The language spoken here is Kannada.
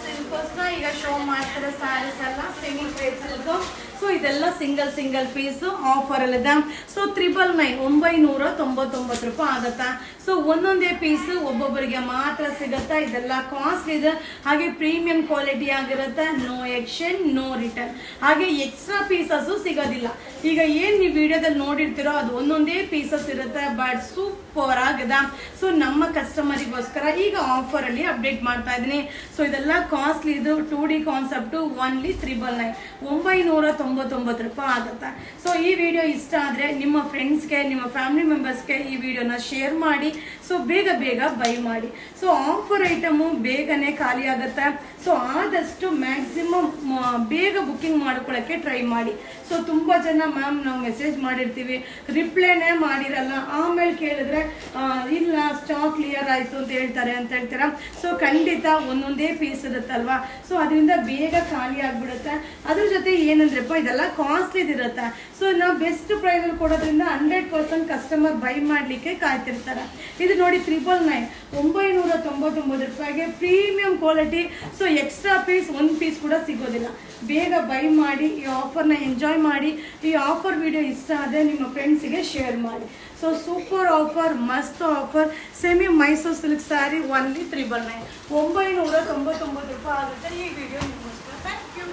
ಸಿಲ್ಕೋಸ್ನ ಈಗ ಶೋ ಮಾಡ್ತಾರೆ ಸ್ಯಾರೀಸ್ ಎಲ್ಲ ಸೆಮಿ ಕ್ರೇಪ್ ಸಿಲ್ಕು. ಸೊ ಇದೆಲ್ಲ ಸಿಂಗಲ್ ಪೀಸು ಆಫರ್ ಅಲ್ಲಿದೆ. ಸೊ 999 ರೂಪಾಯಿ ಆಗುತ್ತಾ. ಸೊ ಒಂದೊಂದೇ ಪೀಸು ಒಬ್ಬೊಬ್ಬರಿಗೆ ಮಾತ್ರ ಸಿಗುತ್ತಾ. ಇದೆಲ್ಲ ಕಾಸ್ಟ್ ಇದೆ, ಹಾಗೆ ಪ್ರೀಮಿಯಂ ಕ್ವಾಲಿಟಿ ಆಗಿರುತ್ತೆ. ನೋ ಎಕ್ಸ್ಚೇಂಜ್, ನೋ ರಿಟರ್ನ್, ಹಾಗೆ ಎಕ್ಸ್ಟ್ರಾ ಪೀಸಸ್ಸು ಸಿಗೋದಿಲ್ಲ. ಈಗ ಏನು ನೀವು ವಿಡಿಯೋದಲ್ಲಿ ನೋಡಿರ್ತೀರೋ ಅದು ಒಂದೊಂದೇ ಪೀಸಸ್ ಇರುತ್ತೆ, ಬಟ್ ಸೂಪರ್ ಆಗಿದೆ. ಸೊ ನಮ್ಮ ಕಸ್ಟಮರಿಗೋಸ್ಕರ ಈಗ ಆಫರ್ ಅಲ್ಲಿ ಅಪ್ಡೇಟ್ ಮಾಡ್ತಾ ಇದ್ದೀನಿ. ಸೊ ಇದೆಲ್ಲ ಕಾಸ್ಟ್ಲಿ, ಇದು 2D ಕಾನ್ಸೆಪ್ಟು, ಓನ್ಲಿ 999 ರೂಪಾಯಿ ಆಗುತ್ತೆ. ಸೊ ಈ ವಿಡಿಯೋ ಇಷ್ಟ ಆದರೆ ನಿಮ್ಮ ಫ್ರೆಂಡ್ಸ್ಗೆ, ನಿಮ್ಮ ಫ್ಯಾಮಿಲಿ ಮೆಂಬರ್ಸ್ಗೆ ಈ ವಿಡಿಯೋನ ಶೇರ್ ಮಾಡಿ. ಸೊ ಬೇಗ ಬೈ ಮಾಡಿ. ಸೊ ಆಫರ್ ಐಟಮು ಬೇಗನೆ ಖಾಲಿ ಆಗುತ್ತೆ. ಸೊ ಆದಷ್ಟು ಮ್ಯಾಕ್ಸಿಮಮ್ ಬೇಗ ಬುಕ್ಕಿಂಗ್ ಮಾಡ್ಕೊಳ್ಳೋಕ್ಕೆ ಟ್ರೈ ಮಾಡಿ. ಸೊ ತುಂಬ ಜನ ಮ್ಯಾಮ್ ನಾವು ಮೆಸೇಜ್ ಮಾಡಿರ್ತೀವಿ, ರಿಪ್ಲೈನೇ ಮಾಡಿರಲ್ಲ, ಆಮೇಲೆ ಕೇಳಿದ್ರೆ ಇಲ್ಲ ಸ್ಟಾಕ್ ಕ್ಲಿಯರ್ ಆಯಿತು ಅಂತ ಹೇಳ್ತೀರಾ. ಸೊ ಖಂಡಿತ ಒಂದೊಂದೇ ಪೀಸ್ ಇರುತ್ತಲ್ವಾ, ಸೊ ಅದರಿಂದ ಬೇಗ ಖಾಲಿ ಆಗಿಬಿಡುತ್ತೆ. ಅದ್ರ ಜೊತೆ ಏನಂದ್ರಪ್ಪ ಇದೆಲ್ಲ ಕಾಸ್ಟ್ಲಿದಿರುತ್ತೆ. ಸೊ ನಾವು ಬೆಸ್ಟ್ ಪ್ರೈಸಲ್ಲಿ ಕೊಡೋದ್ರಿಂದ 100% ಕಸ್ಟಮರ್ ಬೈ ಮಾಡಲಿಕ್ಕೆ ಕಾಯ್ತಿರ್ತಾರೆ. ಇದು ನೋಡಿ 999 ರೂಪಾಯಿಗೆ premium quality. So extra piece ಒಂದು ಪೀಸ್ ಕೂಡ ಸಿಗೋದಿಲ್ಲ. ಬೇಗ ಬೈ ಮಾಡಿ, ಈ ಆಫರ್ನ ಎಂಜಾಯ್ ಮಾಡಿ. ಈ ಆಫರ್ ವಿಡಿಯೋ ಇಷ್ಟ ಆದರೆ ನಿಮ್ಮ ಫ್ರೆಂಡ್ಸಿಗೆ ಶೇರ್ ಮಾಡಿ. ಸೊ ಸೂಪರ್ ಆಫರ್, ಮಸ್ತ್ offer. Semi Mysuru silk sari only 999 ರೂಪಾಯಿ ಆಗುತ್ತೆ. ಈ ವಿಡಿಯೋ ನಿಮಗೋಸ್ಕರ. Thank you.